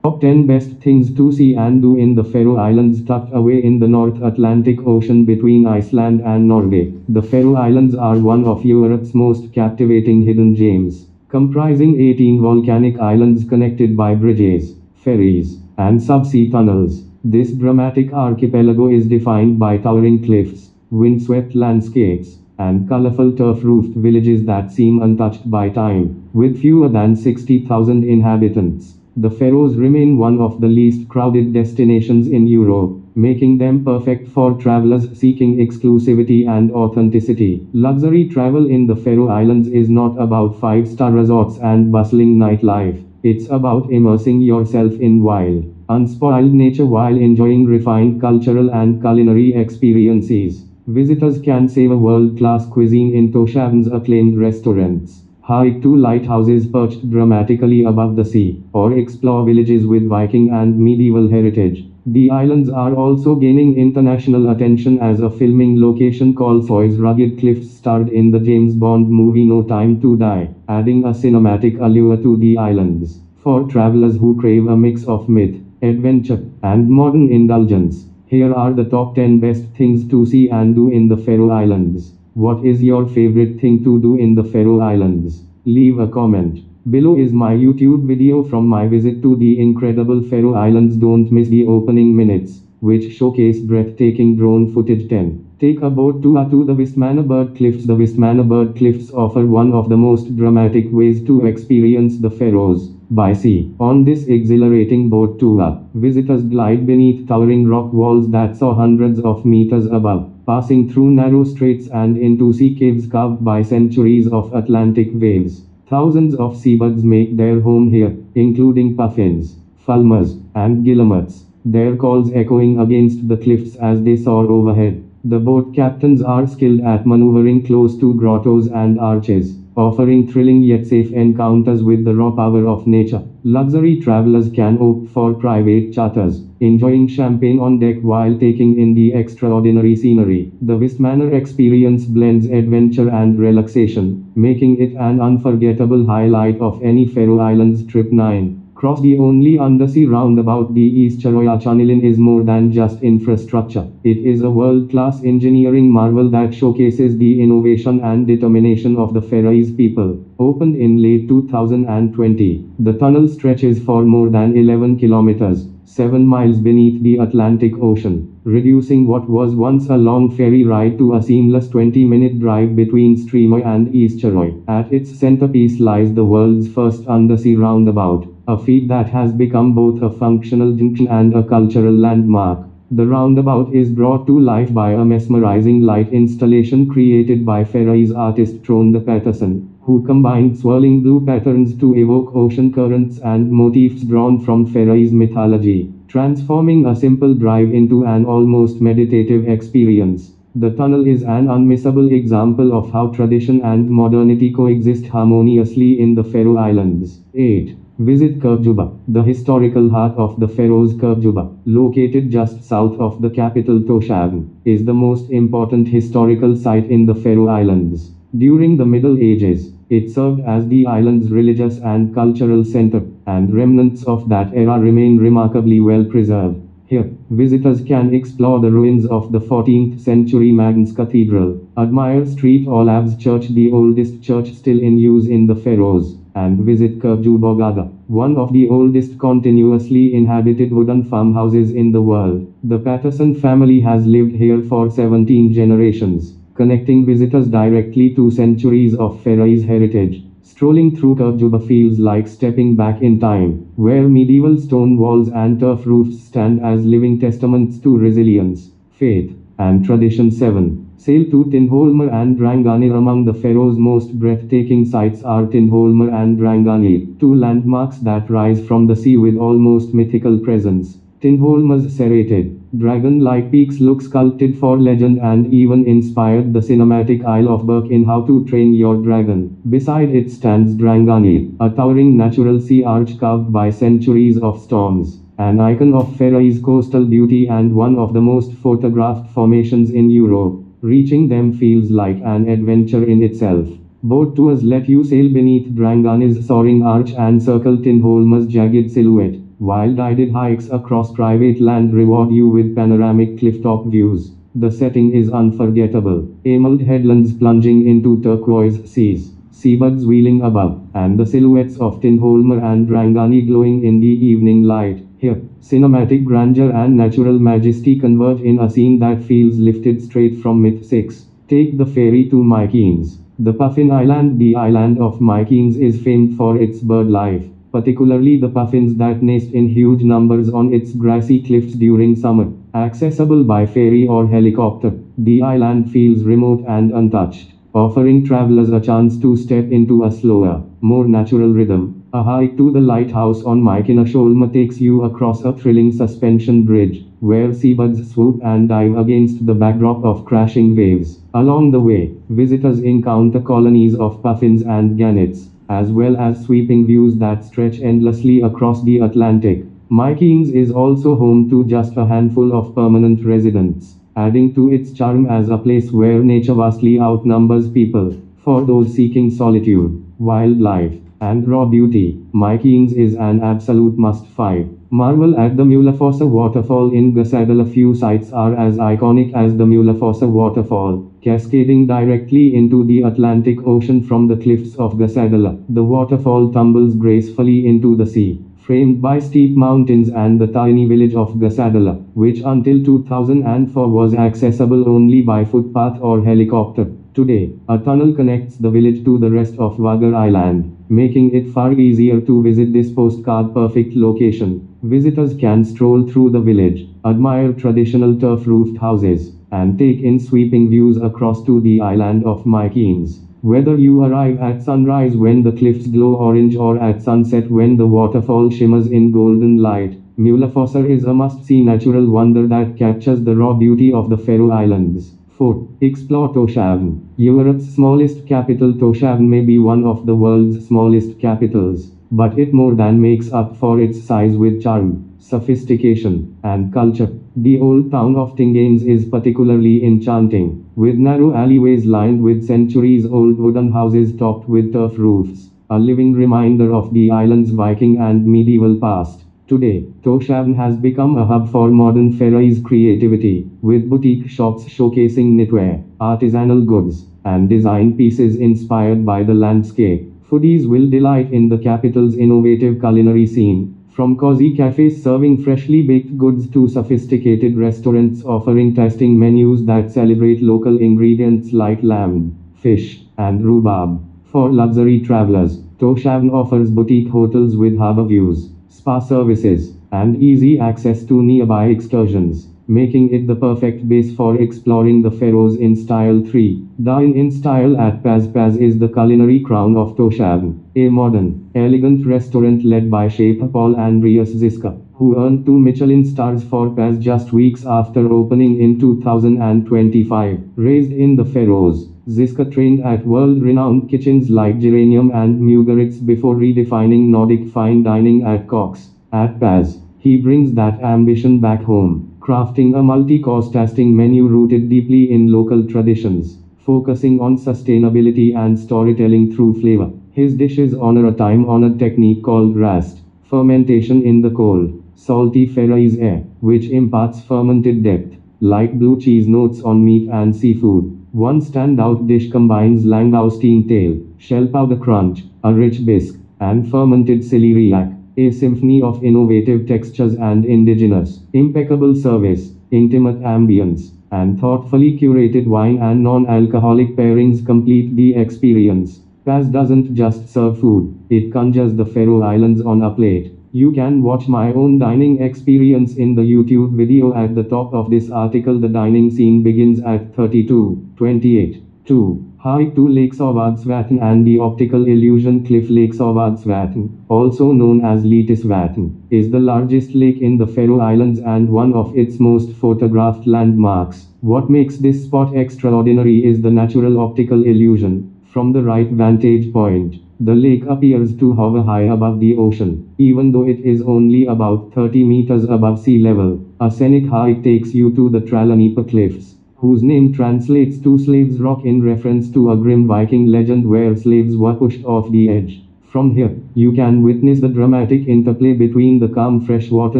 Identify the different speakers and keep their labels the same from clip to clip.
Speaker 1: Top 10 Best Things to See and Do in the Faroe Islands. Tucked away in the North Atlantic Ocean between Iceland and Norway, the Faroe Islands are one of Europe's most captivating hidden gems. Comprising 18 volcanic islands connected by bridges, ferries, and subsea tunnels, this dramatic archipelago is defined by towering cliffs, windswept landscapes, and colorful turf-roofed villages that seem untouched by time. With fewer than 60,000 inhabitants, the Faroes remain one of the least crowded destinations in Europe, making them perfect for travelers seeking exclusivity and authenticity. Luxury travel in the Faroe Islands is not about five-star resorts and bustling nightlife. It's about immersing yourself in wild, unspoiled nature while enjoying refined cultural and culinary experiences. Visitors can savor world-class cuisine in Toshaven's acclaimed restaurants, hike to lighthouses perched dramatically above the sea, or explore villages with Viking and medieval heritage. The islands are also gaining international attention as a filming location called Foy's rugged cliffs starred in the James Bond movie No Time to Die, adding a cinematic allure to the islands. For travelers who crave a mix of myth, adventure, and modern indulgence, here are the top 10 best things to see and do in the Faroe Islands. What is your favorite thing to do in the Faroe Islands? Leave a comment. Below is my YouTube video from my visit to the incredible Faroe Islands. Don't miss the opening minutes, which showcase breathtaking drone footage. 10. Take a boat tour to the Vestmannaberg Cliffs. The Vestmannaberg Cliffs offer one of the most dramatic ways to experience the Faroes, by sea. On this exhilarating boat tour, visitors glide beneath towering rock walls that soar hundreds of meters above, passing through narrow straits and into sea caves carved by centuries of Atlantic waves. Thousands of seabirds make their home here, including puffins, fulmars, and guillemots, their calls echoing against the cliffs as they soar overhead. The boat captains are skilled at maneuvering close to grottos and arches, offering thrilling yet safe encounters with the raw power of nature. Luxury travelers can opt for private charters, enjoying champagne on deck while taking in the extraordinary scenery. The Vestmannaberg experience blends adventure and relaxation, making it an unforgettable highlight of any Faroe Islands trip. 9. Cross the only undersea roundabout. The Eastchurch is more than just infrastructure. It is a world-class engineering marvel that showcases the innovation and determination of the Faroese people. Opened in late 2020, the tunnel stretches for more than 11 kilometers, 7 miles beneath the Atlantic Ocean, reducing what was once a long ferry ride to a seamless 20-minute drive between Streymoy and Eastchurch. At its centerpiece lies the world's first undersea roundabout, a feat that has become both a functional junction and a cultural landmark. The roundabout is brought to life by a mesmerizing light installation created by Faroese artist Trond Pettersen, who combined swirling blue patterns to evoke ocean currents and motifs drawn from Faroese mythology, transforming a simple drive into an almost meditative experience. The tunnel is an unmissable example of how tradition and modernity coexist harmoniously in the Faroe Islands. 8. Visit Kirkjuba. The historical heart of the Faroes. Kirkjuba, located just south of the capital Tórshavn, is the most important historical site in the Faroe Islands. During the Middle Ages, it served as the island's religious and cultural center, and remnants of that era remain remarkably well preserved. Here, visitors can explore the ruins of the 14th century Magnus Cathedral, admire St. Olav's Church, the oldest church still in use in the Faroes, and visit Kirkjubogada, one of the oldest continuously inhabited wooden farmhouses in the world. The Patterson family has lived here for 17 generations, connecting visitors directly to centuries of Faroese heritage. Strolling through Kirkjuba feels like stepping back in time, where medieval stone walls and turf roofs stand as living testaments to resilience, faith, and tradition. 7. Sail to Tindhólmur and Dranganir. Among the Faroes' most breathtaking sights are Tindhólmur and Dranganir, two landmarks that rise from the sea with almost mythical presence. Tindhólmur's serrated, dragon-like peaks look sculpted for legend and even inspired the cinematic Isle of Berk in How to Train Your Dragon. Beside it stands Dranganir, a towering natural sea arch carved by centuries of storms, an icon of Faroese coastal beauty and one of the most photographed formations in Europe. Reaching them feels like an adventure in itself. Boat tours let you sail beneath Dranganir's soaring arch and circle Tindhólmur's jagged silhouette, while guided hikes across private land reward you with panoramic clifftop views. The setting is unforgettable. Emerald headlands plunging into turquoise seas, seabirds wheeling above, and the silhouettes of Tinholmer and Rangani glowing in the evening light. Here, cinematic grandeur and natural majesty converge in a scene that feels lifted straight from myth. 6. Take the ferry to Mykonos. The Puffin Island. The island of Mykonos is famed for its bird life, particularly the puffins that nest in huge numbers on its grassy cliffs during summer. Accessible by ferry or helicopter, the island feels remote and untouched, offering travelers a chance to step into a slower, more natural rhythm. A hike to the lighthouse on Mykonos takes you across a thrilling suspension bridge, where seabirds swoop and dive against the backdrop of crashing waves. Along the way, visitors encounter colonies of puffins and gannets, as well as sweeping views that stretch endlessly across the Atlantic. Mykonos is also home to just a handful of permanent residents, adding to its charm as a place where nature vastly outnumbers people. For those seeking solitude, wildlife, and raw beauty, Mykonos is an absolute must. 5. Marvel at the Mulefossa waterfall in Gasadala. Few sites are as iconic as the Mulefossa waterfall, cascading directly into the Atlantic Ocean from the cliffs of Gasadala. The waterfall tumbles gracefully into the sea, framed by steep mountains and the tiny village of Gasadala, which until 2004 was accessible only by footpath or helicopter. Today, a tunnel connects the village to the rest of Vagar Island, making it far easier to visit this postcard-perfect location. Visitors can stroll through the village, admire traditional turf-roofed houses, and take in sweeping views across to the island of Mykonos. Whether you arrive at sunrise when the cliffs glow orange or at sunset when the waterfall shimmers in golden light, Mulefossa is a must-see natural wonder that captures the raw beauty of the Faroe Islands. 4. Explore Tórshavn. Europe's smallest capital. Tórshavn may be one of the world's smallest capitals, but it more than makes up for its size with charm, sophistication, and culture. The old town of Tinganes is particularly enchanting, with narrow alleyways lined with centuries-old wooden houses topped with turf roofs, a living reminder of the island's Viking and medieval past. Today, Tórshavn has become a hub for modern Faroese creativity, with boutique shops showcasing knitwear, artisanal goods, and design pieces inspired by the landscape. Foodies will delight in the capital's innovative culinary scene, from cozy cafes serving freshly baked goods to sophisticated restaurants offering tasting menus that celebrate local ingredients like lamb, fish, and rhubarb. For luxury travelers, Tórshavn offers boutique hotels with harbor views, spa services, and easy access to nearby excursions, making it the perfect base for exploring the Faroes in style. 3. Dine in style at Paz. Paz is the culinary crown of Tórshavn, a modern, elegant restaurant led by chef Paul Andreas Ziska, who earned 2 Michelin stars for Paz just weeks after opening in 2025. Raised in the Faroes, Ziska trained at world-renowned kitchens like Geranium and Mugaritz before redefining Nordic fine dining at Cox. At Paz, he brings that ambition back home, crafting a multi-course tasting menu rooted deeply in local traditions, focusing on sustainability and storytelling through flavor. His dishes honor a time-honored technique called rast, fermentation in the cold, salty Faroese air, which imparts fermented depth, like blue cheese notes on meat and seafood. One standout dish combines langoustine tail, shell powder crunch, a rich bisque, and fermented celeriac, a symphony of innovative textures and indigenous, impeccable service, intimate ambience, and thoughtfully curated wine and non-alcoholic pairings complete the experience. Paz doesn't just serve food, it conjures the Faroe Islands on a plate. You can watch my own dining experience in the YouTube video at the top of this article. The dining scene begins at 32:28. 2. Hike to Lake Savadsvatn and the optical illusion cliff. Lake Savadsvatn, also known as Litisvatn, is the largest lake in the Faroe Islands and one of its most photographed landmarks. What makes this spot extraordinary is the natural optical illusion. From the right vantage point, the lake appears to hover high above the ocean, even though it is only about 30 meters above sea level. A scenic hike takes you to the Trallanipa Cliffs, whose name translates to Slaves' Rock in reference to a grim Viking legend where slaves were pushed off the edge. From here, you can witness the dramatic interplay between the calm freshwater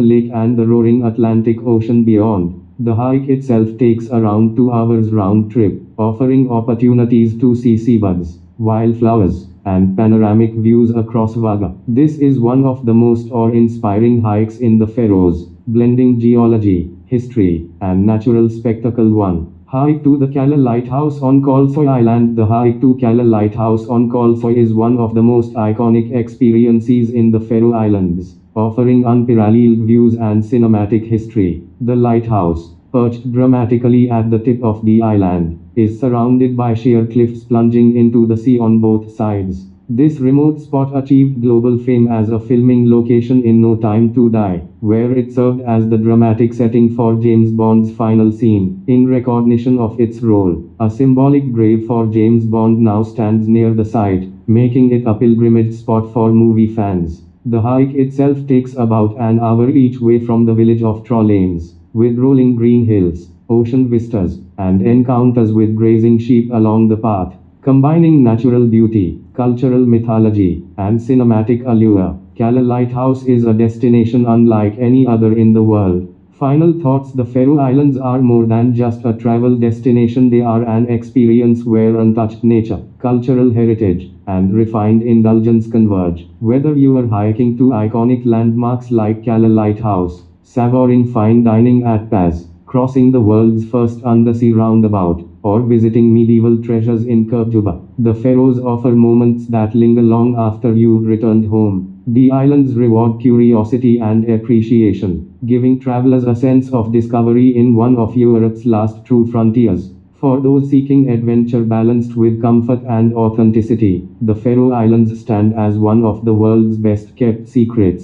Speaker 1: lake and the roaring Atlantic Ocean beyond. The hike itself takes around 2 hours round trip, offering opportunities to see seabirds, wildflowers, and panoramic views across Vaga. This is one of the most awe-inspiring hikes in the Faroes, blending geology, history, and natural spectacle. 1. Hike to the Kalla Lighthouse on Kolsoy Island. The hike to Kalla Lighthouse on Kolsoy is one of the most iconic experiences in the Faroe Islands, offering unparalleled views and cinematic history. The lighthouse, perched dramatically at the tip of the island, is surrounded by sheer cliffs plunging into the sea on both sides. This remote spot achieved global fame as a filming location in No Time to Die, where it served as the dramatic setting for James Bond's final scene. In recognition of its role, a symbolic grave for James Bond now stands near the site, making it a pilgrimage spot for movie fans. The hike itself takes about an hour each way from the village of Trollhanes, with rolling green hills, ocean vistas, and encounters with grazing sheep along the path. Combining natural beauty, cultural mythology, and cinematic allure, Kalla Lighthouse is a destination unlike any other in the world. Final thoughts. The Faroe Islands are more than just a travel destination. They are an experience where untouched nature, cultural heritage, and refined indulgence converge. Whether you are hiking to iconic landmarks like Kalla Lighthouse, savoring fine dining at Paz, crossing the world's first undersea roundabout, or visiting medieval treasures in Kirkjuba, the Faroes offer moments that linger long after you've returned home. The islands reward curiosity and appreciation, giving travelers a sense of discovery in one of Europe's last true frontiers. For those seeking adventure balanced with comfort and authenticity, the Faroe Islands stand as one of the world's best kept secrets.